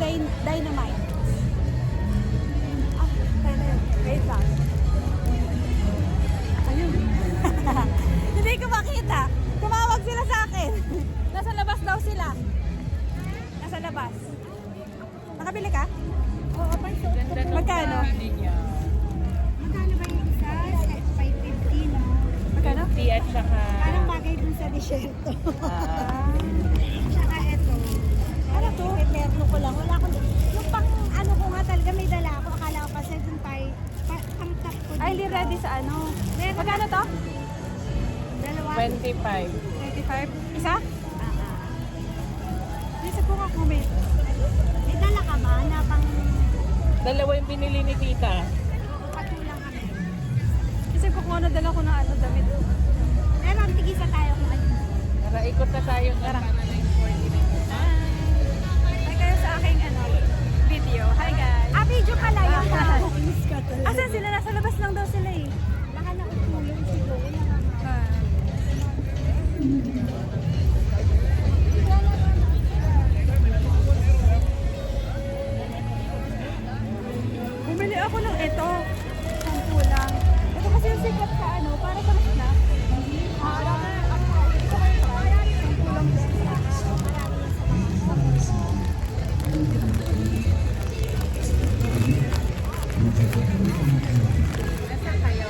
Dynamite. Ah, wait lang. Ayun. Hindi ko makita. Tumawag sila sa akin. Nasa labas daw sila. Nasa labas. Nakabili ka? Oo, pansuot ko po. Magkano? Magkano ba yung isa? 550, no? Magkano? 50 at saka... Parang bagay dun sa desierto. Ah. Saka eto. Ano to? Eterno ko lang. Wala akong... Yung pang ano ko nga talaga may dala ako. Akala ko kasi dun pang top ko dito. Ay, hindi ready sa ano. Magkano to? Dalawa. 25. 25? Isa? Isa po nga kung may... May dala ka ba na pang Dalawa yung binili ni tita. patulang kami? Kasi kung ano dala ko na ano, damit. Pero ang tigisa tayo kung ano. Tara, ikot na tayo. Tara. Hi kayo sa aking ano, video. Hi guys. Ah, video pala yun. Ah. Miss ka talaga. Asan sila? Nasa labas lang daw sila eh. Baka nakutulong siguro. Ah. Bumili ako ng ito. Shampoo lang. Ito kasi yung sikat sa ano, para sa na. Shampoo lang din. Nasaan kayo?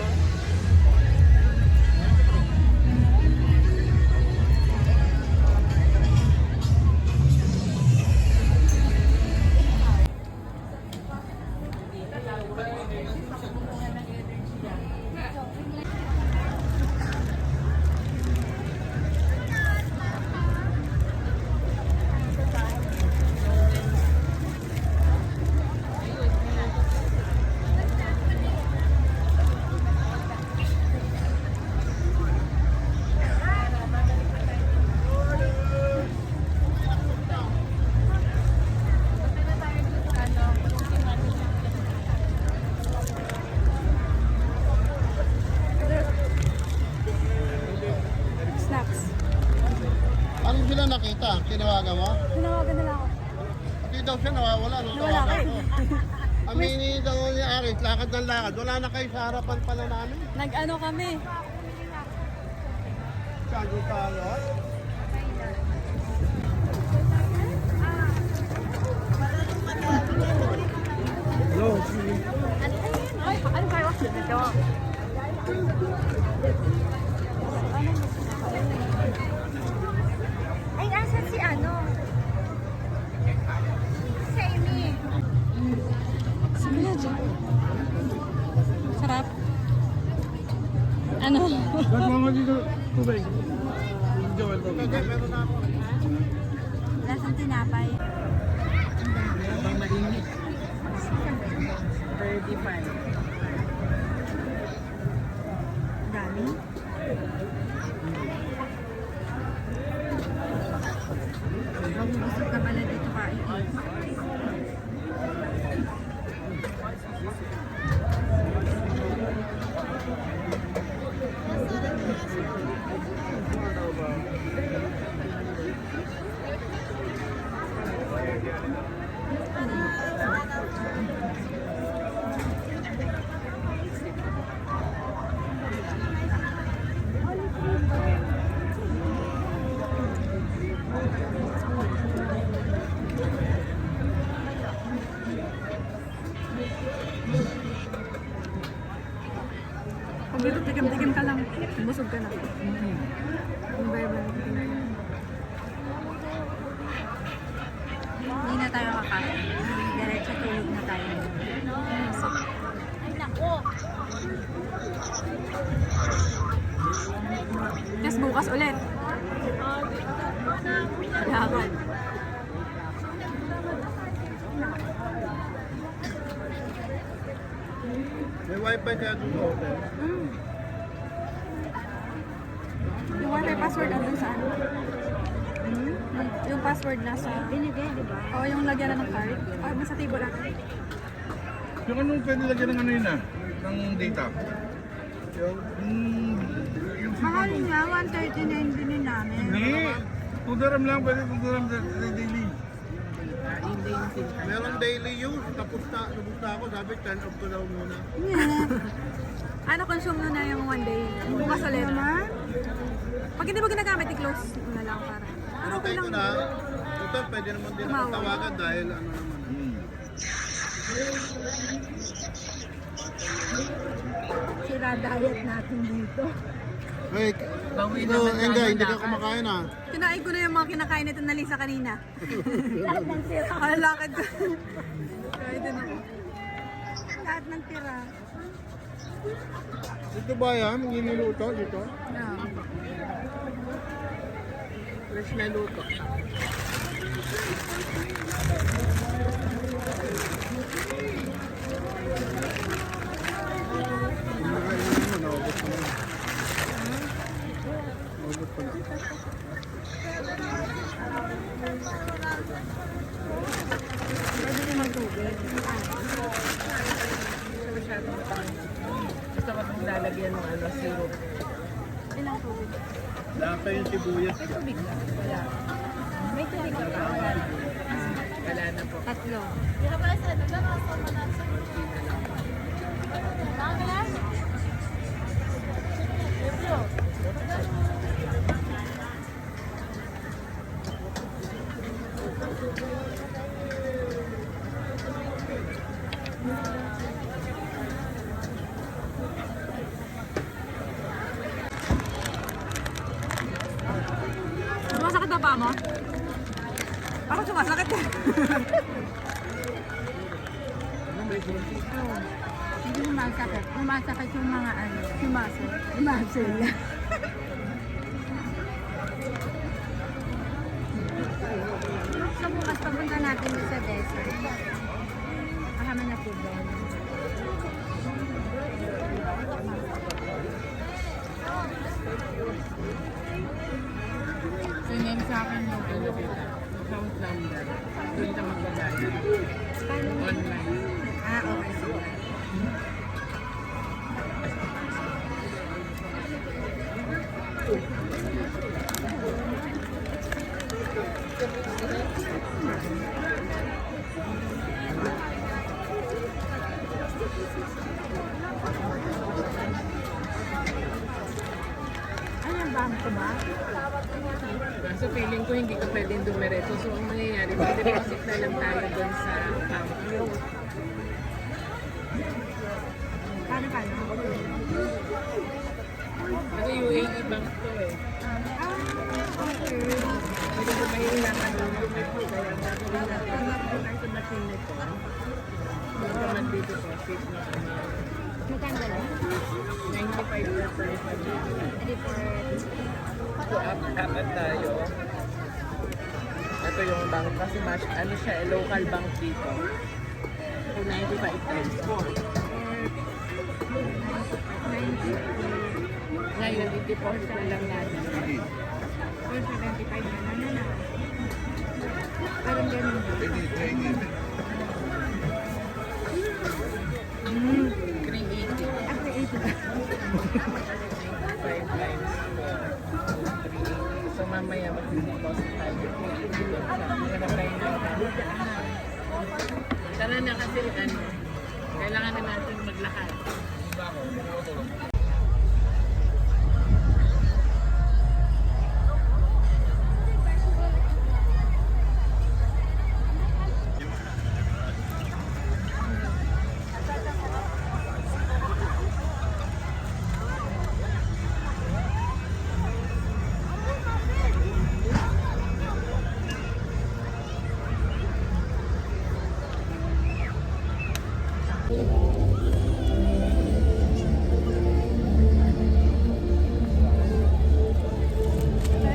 Snacks. Ano sila nakita? Tinawagan mo? Tinawagan nila ako. Pati daw siya nawawala nung Nawala ka tawagan eh. ko. Aminin daw ni Aris, lakad ng lakad. Wala na kayo sa harapan pala namin. Nag-ano kami. Saan yung talot? Hello, Ay, ano kayo? Dito. Ay, asan si ano? Si Amy. Sige na dyan. Sarap. Ano? Gagawa nga dito, tubig. Joel, tubig. Meron na ako. Lasang tinapay. Habang mainit. 35. Dami. Busog ka pala dito kain. Pag dito, tigam-tigam ka lang. Busog ka na. Ang bayabang. Hindi na tayo kakain. Diretso tulog na tayo. Ay, nako. Tapos bukas ulit. Laban. May wifi kaya doon sa hotel. Yung wifi password andun sa ano? Yung password nasa... Binigay, di ba? O yung lagyan na ng card. O, nasa table lang. Yung anong pwede lagyan ng ano yun ah? Ng data? Yung Mahal nga, 139 bilhin namin. Hindi! Tudaram lang, pwede tudaram sa daily. day yung SIM card. Meron daily use. Tapos na ako. Sabi, turn off ko daw muna. Ano, consume mo na yung one day? Bukas ulit. Naman? Pag hindi mo ginagamit, i-close mo na lang para. Pero okay Okay lang. ko na. Ito, pwede naman din ako Tumawag. tawagan dahil ano naman. Sira diet natin dito. Hey, Bawi ito, naman Enga, tayo hindi ka lakad. kumakain ah. Kinain ko na yung mga kinakain nito na Lisa kanina. Lahat ng tira. Ang lakad ko. Kain din ako. Lahat ng tira. Ito ba yan? Niluluto dito? Fresh na luto. Kumakain na naman, naubos ko na. Naubos ko na. Pwede naman tubig. Masyadong matamis. Gusto ko itong lalagyan ng ano, syrup. Ilang tubig? Wala pa yung sibuyas. May tubig na. Wala. May tubig ka pa. Wala na. Wala na po. Tatlo. Sumasakit ba pa mo? Ako sumasakit eh. Hindi sumasakit. Sumasakit yung mga ano. Sumasakit. Sumasakit. So bukas papunta natin sa desert. Kasama na po doon. Singin sa akin yung ano, account number. Doon ka magbabayad. Online. Ah, okay. Sige. Ano yung bangko ba? So feeling ko hindi ka pwedeng dumiretso. So ang mangyayari, mag-deposit na lang tayo doon sa account. Paano? Kasi UAE bank to eh. Okay. Pwede ko mahihirapan yung mag-deposit. Kaya gagawin natin. Ang sa machine nito. Hindi ka mag-deposit na Magkano ba? 95 per person. Hindi for... So, apat tayo. Ito yung bank kasi ano siya, local bank dito. So, 95 times 4. Ngayon, i-deposit na lang natin. For 75 na. Parang ganun ba? 380. After 80 ba? 5 times 4. So, mamaya mag-deposit tayo. Tara na kasi ano, kailangan na natin maglakad.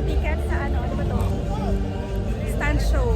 Ticket sa ano ba to? Stand show.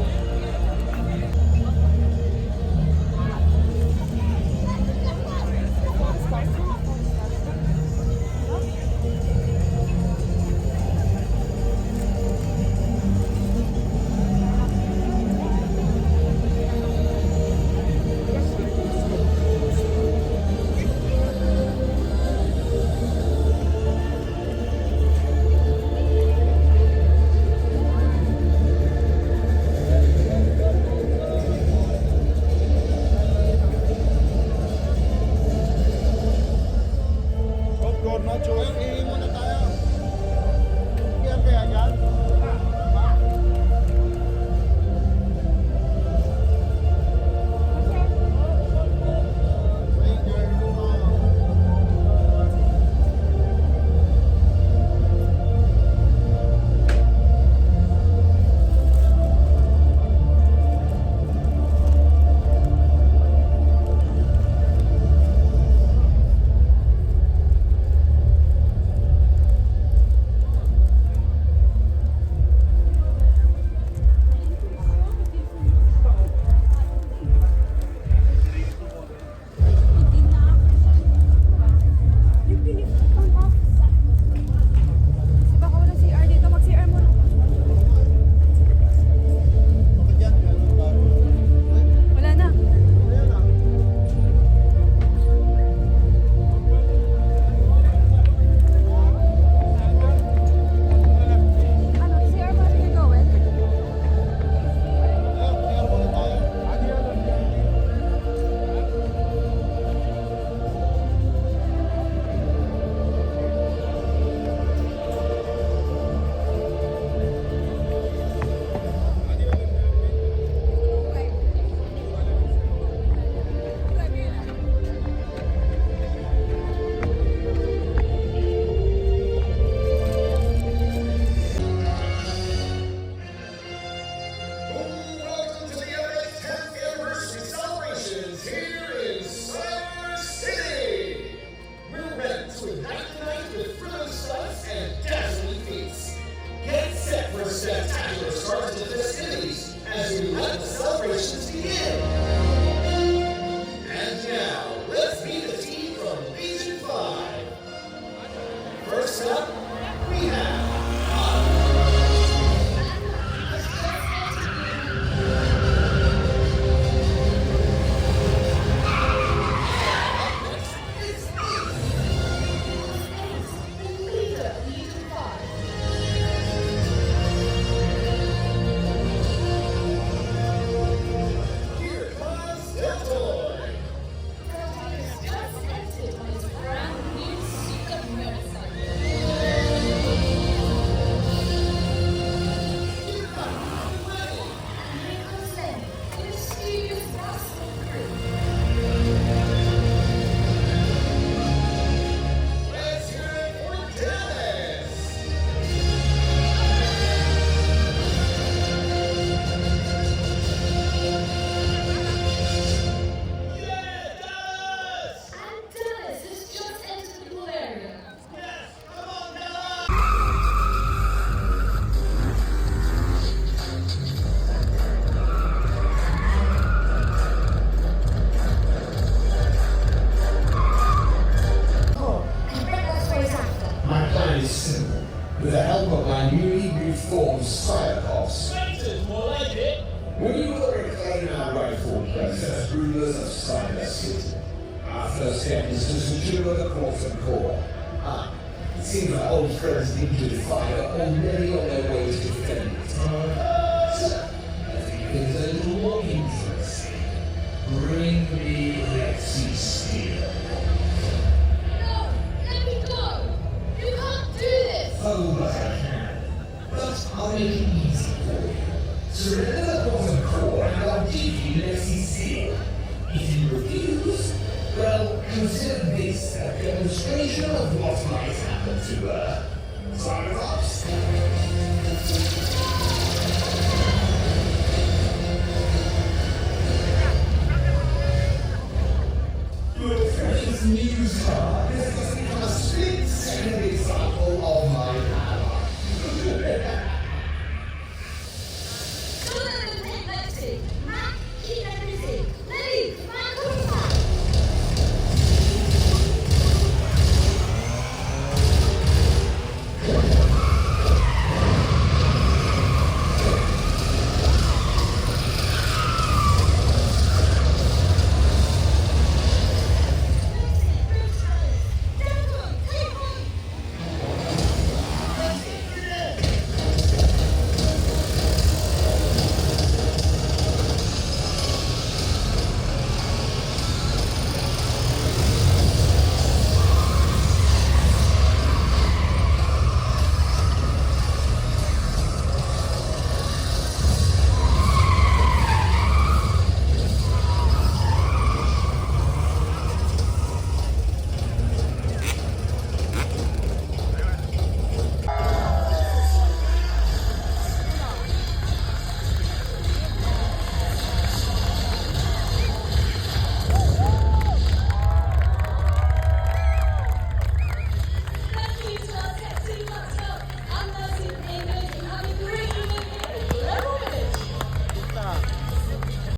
the first rulers of Cyber City. Our first step is to secure the Crawford core. It seems our old friends Liquid Fire are already on their way to defend it. So, I think there's a little more interest. Bring me Lexi Steel. No, let me go. You can't do this. Oh, but I can. But I'll make it easy for you. Surrender the Crawford core and I'll give you Lexi Steel. If you refuse, well, consider this a demonstration of what might happen to her. Cyclops? Your precious new star